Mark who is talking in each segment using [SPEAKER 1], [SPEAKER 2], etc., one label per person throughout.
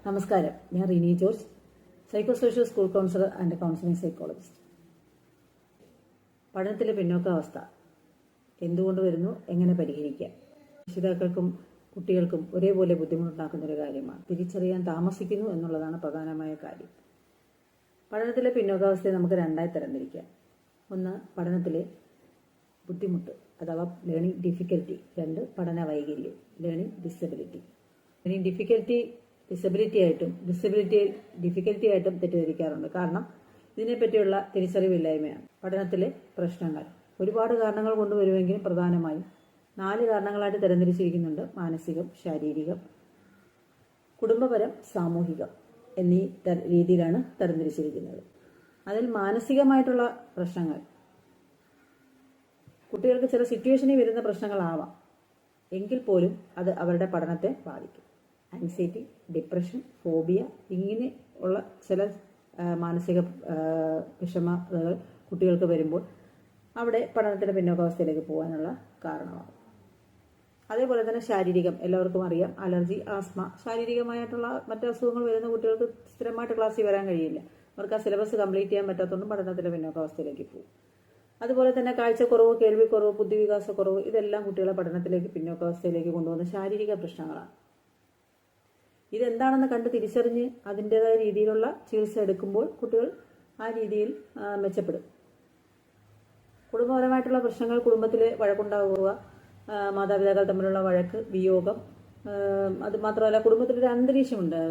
[SPEAKER 1] നമസ്കാരം, ഞാൻ Rini George, psycho social school councillor and counselling psychologist. പഠനത്തിലെ പിന്നോക്കാവസ്ഥ എന്തുകൊണ്ട് വരുന്നു, എങ്ങനെ പരിഹരിക്കാം? രക്ഷിതാക്കൾക്കും കുട്ടികൾക്കും ഒരേപോലെ ബുദ്ധിമുട്ടുണ്ടാക്കുന്നൊരു കാര്യമാണ്. തിരിച്ചറിയാൻ താമസിക്കുന്നു എന്നുള്ളതാണ് പ്രധാനമായ കാര്യം. പഠനത്തിലെ പിന്നോക്കാവസ്ഥയെ നമുക്ക് രണ്ടായി തരംതിരിക്കാം. ഒന്ന്, പഠനത്തിലെ ബുദ്ധിമുട്ട് അഥവാ ലേണിംഗ് ഡിഫിക്കൽറ്റി. രണ്ട്, പഠന വൈകല്യം ലേണിംഗ് ഡിസബിലിറ്റി. ലേണിംഗ് ഡിസബിലിറ്റി ആയിട്ടും ഡിഫിക്കൽറ്റി ആയിട്ടും തെറ്റിദ്ധരിക്കാറുണ്ട്. കാരണം ഇതിനെപ്പറ്റിയുള്ള തിരിച്ചറിവില്ലായ്മയാണ്. പഠനത്തിലെ പ്രശ്നങ്ങൾ ഒരുപാട് കാരണങ്ങൾ കൊണ്ടുവരുമെങ്കിലും പ്രധാനമായും 4 കാരണങ്ങളായിട്ട് തരംതിരിച്ചിരിക്കുന്നുണ്ട്. മാനസികം, ശാരീരികം, കുടുംബപരം, സാമൂഹികം എന്നീ രീതിയിലാണ് തരംതിരിച്ചിരിക്കുന്നത്. അതിൽ മാനസികമായിട്ടുള്ള പ്രശ്നങ്ങൾ കുട്ടികൾക്ക് ചില സിറ്റുവേഷനിൽ വരുന്ന പ്രശ്നങ്ങളാവാം, എങ്കിൽ പോലും അത് അവരുടെ പഠനത്തെ ബാധിക്കും. ആൻസൈറ്റി, ഡിപ്രഷൻ, ഫോബിയ ഇങ്ങനെ ഉള്ള ചില മാനസിക വിഷമതകൾ കുട്ടികൾക്ക് വരുമ്പോൾ അവിടെ പഠനത്തിൻ്റെ പിന്നോക്കാവസ്ഥയിലേക്ക് പോകാനുള്ള കാരണമാകും. അതേപോലെ തന്നെ ശാരീരികം, എല്ലാവർക്കും അറിയാം, അലർജി, ആസ്മ, ശാരീരികമായിട്ടുള്ള മറ്റ് അസുഖങ്ങൾ വരുന്ന കുട്ടികൾക്ക് സ്ഥിരമായിട്ട് ക്ലാസ്സിൽ വരാൻ കഴിയില്ല. അവർക്ക് ആ സിലബസ് കംപ്ലീറ്റ് ചെയ്യാൻ പറ്റാത്തതുകൊണ്ടും പഠനത്തിൻ്റെ പിന്നോക്കാവസ്ഥയിലേക്ക് പോകും. അതുപോലെ തന്നെ കാഴ്ചക്കുറവ്, കേൾവിക്കുറവ്, ബുദ്ധിവികാസക്കുറവ് ഇതെല്ലാം കുട്ടികളെ പഠനത്തിലേക്ക് പിന്നോക്കാവസ്ഥയിലേക്ക് കൊണ്ടുപോകുന്ന ശാരീരിക പ്രശ്നങ്ങളാണ്. ഇതെന്താണെന്ന് കണ്ട് തിരിച്ചറിഞ്ഞ് അതിൻ്റെതായ രീതിയിലുള്ള ചികിത്സ എടുക്കുമ്പോൾ കുട്ടികൾ ആ രീതിയിൽ മെച്ചപ്പെടും. കുടുംബപരമായിട്ടുള്ള പ്രശ്നങ്ങൾ, കുടുംബത്തിലെ വഴക്കുണ്ടാവുക, മാതാപിതാക്കൾ തമ്മിലുള്ള വഴക്ക്, വിയോഗം, അത് മാത്രമല്ല കുടുംബത്തിലൊരു അന്തരീക്ഷമുണ്ട്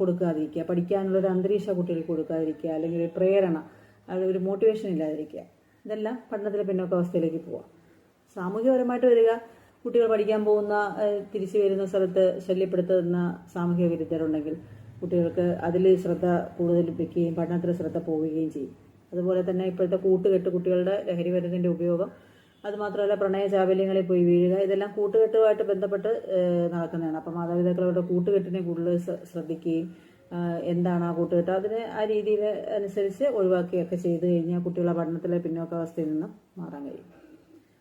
[SPEAKER 1] കൊടുക്കാതിരിക്കുക, പഠിക്കാനുള്ളൊരു അന്തരീക്ഷം കുട്ടികൾക്ക് കൊടുക്കാതിരിക്കുക, അല്ലെങ്കിൽ ഒരു പ്രേരണ, ഒരു മോട്ടിവേഷൻ ഇല്ലാതിരിക്കുക, ഇതെല്ലാം പഠനത്തിലെ പിന്നോക്കാവസ്ഥയിലേക്ക് പോവാം. സാമൂഹികപരമായിട്ട് വരിക, കുട്ടികൾ പഠിക്കാൻ പോകുന്ന തിരിച്ചു വരുന്ന സ്ഥലത്ത് ശല്യപ്പെടുത്തുന്ന സാമൂഹിക വിരുദ്ധരുണ്ടെങ്കിൽ കുട്ടികൾക്ക് അതിൽ ശ്രദ്ധ കൂടുതൽ വയ്ക്കുകയും പഠനത്തിൽ ശ്രദ്ധ പോവുകയും ചെയ്യും. അതുപോലെ തന്നെ ഇപ്പോഴത്തെ കൂട്ടുകെട്ട്, കുട്ടികളുടെ ലഹരി മരുന്നിൻ്റെ ഉപയോഗം, അതുമാത്രമല്ല പ്രണയ ചാബല്യങ്ങളിൽ പോയി വീഴുക, ഇതെല്ലാം കൂട്ടുകെട്ടുമായിട്ട് ബന്ധപ്പെട്ട് നടക്കുന്നതാണ്. അപ്പം മാതാപിതാക്കളുടെ കൂട്ടുകെട്ടിനെ കൂടുതൽ ശ്രദ്ധിക്കുകയും എന്താണ് ആ കൂട്ടുകെട്ട് അതിന് ആ രീതിയിൽ അനുസരിച്ച് ഒഴിവാക്കുകയൊക്കെ ചെയ്തു കഴിഞ്ഞാൽ കുട്ടികളെ പഠനത്തിലെ പിന്നോക്കാവസ്ഥയിൽ നിന്ന് മാറാൻ കഴിയും.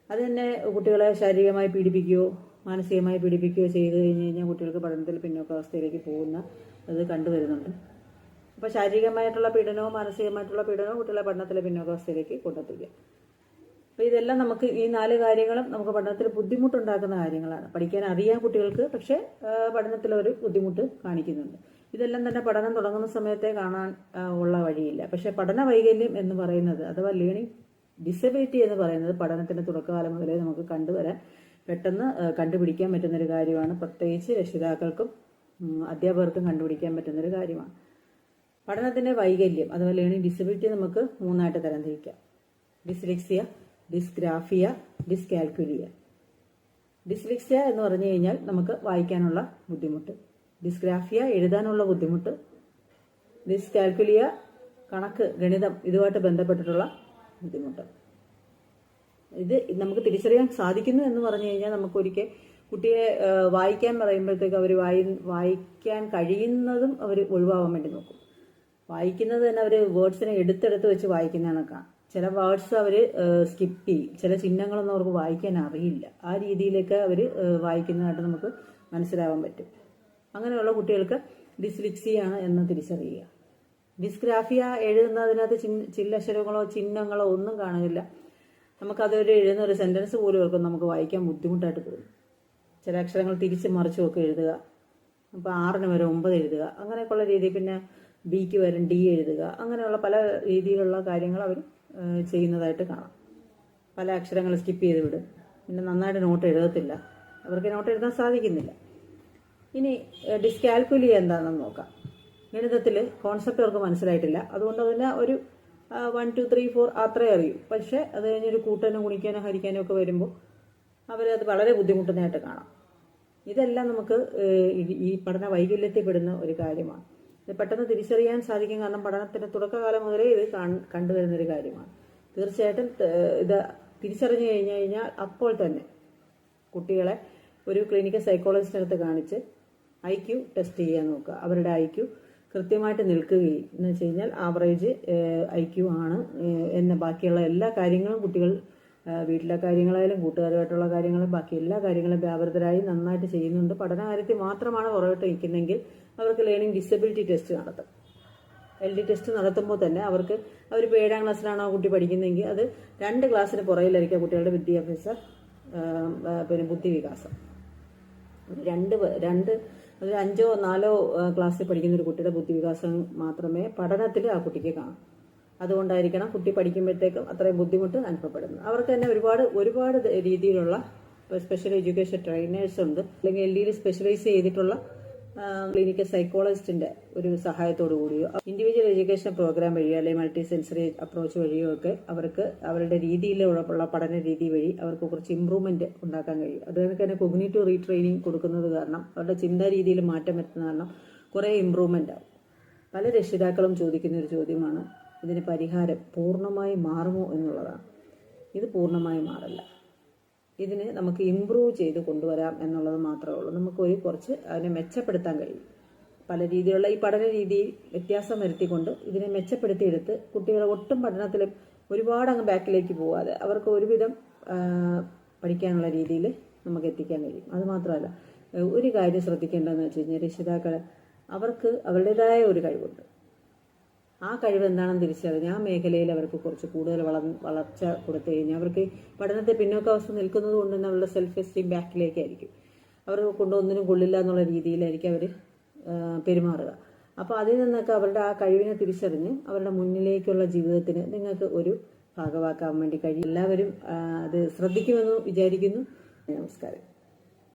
[SPEAKER 1] അത് തന്നെ കുട്ടികളെ ശാരീരികമായി പീഡിപ്പിക്കുകയോ മാനസികമായി പീഡിപ്പിക്കുകയോ ചെയ്തു കഴിഞ്ഞാൽ കുട്ടികൾക്ക് പഠനത്തിൽ പിന്നോക്കാവസ്ഥയിലേക്ക് പോകുന്ന അത് കണ്ടുവരുന്നുണ്ട്. അപ്പോൾ ശാരീരികമായിട്ടുള്ള പീഡനവും മാനസികമായിട്ടുള്ള പീഡനവും കുട്ടികളെ പഠനത്തിലെ പിന്നോക്കാവസ്ഥയിലേക്ക് കൊണ്ടെത്തിക്കുക. അപ്പോൾ ഇതെല്ലാം നമുക്ക് ഈ 4 കാര്യങ്ങളും നമുക്ക് പഠനത്തിൽ ബുദ്ധിമുട്ടുണ്ടാക്കുന്ന കാര്യങ്ങളാണ്. പഠിക്കാൻ അറിയാം കുട്ടികൾക്ക്, പക്ഷേ പഠനത്തിലൊരു ബുദ്ധിമുട്ട് കാണിക്കുന്നുണ്ട്. ഇതെല്ലാം തന്നെ പഠനം തുടങ്ങുന്ന സമയത്തെ കാണാൻ ഉള്ള വഴിയില്ല. പക്ഷേ പഠന വൈകല്യം എന്ന് പറയുന്നത് അഥവാ ലേണിംഗ് ഡിസബിലിറ്റി എന്ന് പറയുന്നത് പഠനത്തിൻ്റെ തുടക്കകാലം മുതലേ നമുക്ക് പെട്ടെന്ന് കണ്ടുപിടിക്കാൻ പറ്റുന്നൊരു കാര്യമാണ്. പ്രത്യേകിച്ച് രക്ഷിതാക്കൾക്കും അധ്യാപകർക്കും കണ്ടുപിടിക്കാൻ പറ്റുന്നൊരു കാര്യമാണ്. പഠനത്തിൻ്റെ വൈകല്യം അഥവാ ലേണിംഗ് ഡിസബിലിറ്റി നമുക്ക് 3ആയിട്ട് തരംതിരിക്കാം: ഡിസ്ലെക്സിയ, ഡിസ്ഗ്രാഫിയ, ഡിസ്കാൽക്കുലിയ. ഡിസ്ലെക്സിയ എന്ന് പറഞ്ഞു കഴിഞ്ഞാൽ നമുക്ക് വായിക്കാനുള്ള ബുദ്ധിമുട്ട്, ഡിസ്ഗ്രാഫിയ എഴുതാനുള്ള ബുദ്ധിമുട്ട്, ഡിസ്കാൽക്കുലിയ കണക്ക്, ഗണിതം ഇതുമായിട്ട് ബന്ധപ്പെട്ടിട്ടുള്ള ബുദ്ധിമുട്ട്. ഇത് നമുക്ക് തിരിച്ചറിയാൻ സാധിക്കുന്നു എന്ന് പറഞ്ഞു കഴിഞ്ഞാൽ നമുക്കൊരിക്കൽ കുട്ടിയെ വായിക്കാൻ പറയുമ്പോഴത്തേക്ക് അവർ വായിക്കാൻ കഴിയുന്നതും അവർ ഒഴിവാകാൻ വേണ്ടി നോക്കും. വായിക്കുന്നത് തന്നെ അവർ വേർഡ്സിനെ എടുത്തെടുത്ത് വെച്ച് വായിക്കുന്നതാണ് കാണാം. ചില വേർഡ്സ് അവർ സ്കിപ്പ് ചെയ്യും, ചില ചിഹ്നങ്ങളൊന്നും അവർക്ക് വായിക്കാൻ അറിയില്ല. ആ രീതിയിലേക്ക് അവർ വായിക്കുന്നതായിട്ട് നമുക്ക് മനസ്സിലാവാൻ പറ്റും. അങ്ങനെയുള്ള കുട്ടികൾക്ക് ഡിസ്ലെക്സിയാണ് എന്ന് തിരിച്ചറിയുക. ഡിസ്ഗ്രാഫിയ എഴുതുന്നതിനകത്ത് ചില്ലക്ഷരങ്ങളോ ചിഹ്നങ്ങളോ ഒന്നും കാണില്ല. നമുക്കതൊരു എഴുതുന്ന ഒരു സെൻറ്റൻസ് പോലും അവർക്ക് നമുക്ക് വായിക്കാൻ ബുദ്ധിമുട്ടായിട്ട് തോന്നും. ചില അക്ഷരങ്ങൾ തിരിച്ച് മറിച്ചുമൊക്കെ എഴുതുക, അപ്പോൾ 6 വരെ 9 എഴുതുക, അങ്ങനെയൊക്കെയുള്ള രീതി. പിന്നെ ബിക്ക് വരും ഡി എഴുതുക, അങ്ങനെയുള്ള പല രീതിയിലുള്ള കാര്യങ്ങൾ അവർ ചെയ്യുന്നതായിട്ട് കാണാം. പല അക്ഷരങ്ങൾ സ്കിപ്പ് ചെയ്ത് വിടും. പിന്നെ നന്നായിട്ട് നോട്ട് എഴുതത്തില്ല, അവർക്ക് നോട്ട് എഴുതാൻ സാധിക്കുന്നില്ല. ഇനി ഡിസ്കാൽക്കുലിയ എന്താണെന്ന് നോക്കാം. ഗണിതത്തിൽ കോൺസെപ്റ്റ് അവർക്ക് മനസ്സിലായിട്ടില്ല, അതുകൊണ്ട് അതിന് ഒരു 1 2 3 4 അത്രേ അറിയൂ. പക്ഷേ അത് കഴിഞ്ഞൊരു കൂട്ടാനോ ഗുണിക്കാനോ ഹരിക്കാനോ ഒക്കെ വരുമ്പോൾ അവരത് വളരെ ബുദ്ധിമുട്ടുന്നതായിട്ട് കാണാം. ഇതെല്ലാം നമുക്ക് ഈ പഠന വൈകല്യത്തിൽ പെടുന്ന ഒരു കാര്യമാണ്. ഇത് പെട്ടെന്ന് തിരിച്ചറിയാൻ സാധിക്കും, കാരണം പഠനത്തിൻ്റെ തുടക്കകാലം മുതലേ ഇത് കണ്ടുവരുന്നൊരു കാര്യമാണ്. തീർച്ചയായിട്ടും ഇത് തിരിച്ചറിഞ്ഞു കഴിഞ്ഞാൽ അപ്പോൾ തന്നെ കുട്ടികളെ ഒരു ക്ലിനിക്കൽ സൈക്കോളജിസ്റ്റിനടുത്ത് കാണിച്ച് IQ ടെസ്റ്റ് ചെയ്യാൻ നോക്കുക. അവരുടെ IQ കൃത്യമായിട്ട് നിൽക്കുകയും എന്ന് വെച്ച് കഴിഞ്ഞാൽ ആവറേജ് IQ ആണ് എന്ന ബാക്കിയുള്ള എല്ലാ കാര്യങ്ങളും കുട്ടികൾ വീട്ടിലെ കാര്യങ്ങളായാലും കൂട്ടുകാരുമായിട്ടുള്ള കാര്യങ്ങളും ബാക്കി എല്ലാ കാര്യങ്ങളും വ്യാപൃതരായി നന്നായിട്ട് ചെയ്യുന്നുണ്ട്. പഠന കാര്യത്തിൽ മാത്രമാണ് പുറകോട്ട് നിൽക്കുന്നെങ്കിൽ അവർക്ക് ലേണിംഗ് ഡിസബിലിറ്റി ടെസ്റ്റ് നടത്തും. LD ടെസ്റ്റ് നടത്തുമ്പോൾ തന്നെ അവർക്ക് അവരിപ്പോൾ 7ാം ക്ലാസ്സിലാണോ കുട്ടി പഠിക്കുന്നതെങ്കിൽ അത് 2 ക്ലാസ്സിന് പുറകിലായിരിക്കും കുട്ടികളുടെ വിദ്യാഭ്യാസ ബുദ്ധിവികാസം. ഒരു 5ഓ 4ഓ ക്ലാസ്സിൽ പഠിക്കുന്ന ഒരു കുട്ടിയുടെ ബുദ്ധിവികാസം മാത്രമേ പഠനത്തിൽ ആ കുട്ടിക്ക് കാണൂ. അതുകൊണ്ടായിരിക്കണം കുട്ടി പഠിക്കുമ്പോഴത്തേക്കും അത്രയും ബുദ്ധിമുട്ട് അനുഭവപ്പെടുന്നത്. അവർക്ക് തന്നെ ഒരുപാട് രീതിയിലുള്ള സ്പെഷ്യൽ എഡ്യൂക്കേഷൻ ട്രെയിനേഴ്സ് ഉണ്ട്, അല്ലെങ്കിൽ LDയിൽ സ്പെഷ്യലൈസ് ചെയ്തിട്ടുള്ള ക്ലിനിക്കൽ സൈക്കോളജിസ്റ്റിന്റെ ഒരു സഹായത്തോടു കൂടിയോ ഇൻഡിവിജ്വൽ എഡ്യൂക്കേഷൻ പ്രോഗ്രാം വഴിയോ അല്ലെങ്കിൽ മൾട്ടി സെൻസറി അപ്രോച്ച് വഴിയോ ഒക്കെ അവർക്ക് അവരുടെ രീതിയിലുള്ള പഠന രീതി വഴി അവർക്ക് കുറച്ച് ഇമ്പ്രൂവ്മെന്റ് ഉണ്ടാക്കാൻ കഴിയും. അതുകൊണ്ട് തന്നെ കൊഗ്നിറ്റീവ് റീട്രെയിനിങ് കൊടുക്കുന്നത് കാരണം അവരുടെ ചിന്താ രീതിയിൽ മാറ്റം വരുത്തുന്ന കാരണം കുറേ ഇമ്പ്രൂവ്മെന്റ് ആവും. പല രക്ഷിതാക്കളും ചോദിക്കുന്ന ഒരു ചോദ്യമാണ്, ഇതിന് പരിഹാരം പൂർണ്ണമായി മാറുമോ എന്നുള്ളതാണ്. ഇത് പൂർണ്ണമായി മാറില്ല. ഇതിന് നമുക്ക് ഇമ്പ്രൂവ് ചെയ്ത് കൊണ്ടുവരാം എന്നുള്ളത് മാത്രമേ ഉള്ളൂ. നമുക്ക് കുറച്ച് അതിനെ മെച്ചപ്പെടുത്താൻ കഴിയും. പല രീതിയിലുള്ള ഈ പഠന രീതിയിൽ വ്യത്യാസം വരുത്തിക്കൊണ്ട് ഇതിനെ മെച്ചപ്പെടുത്തിയെടുത്ത് കുട്ടികളെ ഒട്ടും പഠനത്തിലും ഒരുപാട് അങ്ങ് ബാക്കിലേക്ക് പോകാതെ അവർക്ക് ഒരുവിധം പഠിക്കാനുള്ള രീതിയിൽ നമുക്ക് എത്തിക്കാൻ കഴിയും. അതുമാത്രമല്ല, ഒരു കാര്യം ശ്രദ്ധിക്കേണ്ടതെന്ന് വെച്ച് കഴിഞ്ഞാൽ രക്ഷിതാക്കൾ അവർക്ക് അവരുടേതായ ഒരു കഴിവുണ്ട്. ആ കഴിവ് എന്താണെന്ന് തിരിച്ചറിഞ്ഞ് ആ മേഖലയിൽ അവർക്ക് കുറച്ച് കൂടുതൽ വളർച്ച കൊടുത്തു കഴിഞ്ഞാൽ അവർക്ക് പഠനത്തെ പിന്നോക്കാവസ്ഥ നിൽക്കുന്നത് കൊണ്ട് തന്നെ അവരുടെ സെൽഫ് എസ്റ്റീം ബാക്കിലേക്കായിരിക്കും. അവർ കൊണ്ടൊന്നിനും കൊള്ളില്ല എന്നുള്ള രീതിയിലായിരിക്കും അവർ പെരുമാറുക. അപ്പോൾ അതിൽ നിന്നൊക്കെ അവരുടെ ആ കഴിവിനെ തിരിച്ചറിഞ്ഞ് അവരുടെ മുന്നിലേക്കുള്ള ജീവിതത്തിന് നിങ്ങൾക്ക് ഒരു ഭാഗമാക്കാൻ വേണ്ടി കഴിയും. എല്ലാവരും അത് ശ്രദ്ധിക്കുമെന്ന് വിചാരിക്കുന്നു. നമസ്കാരം.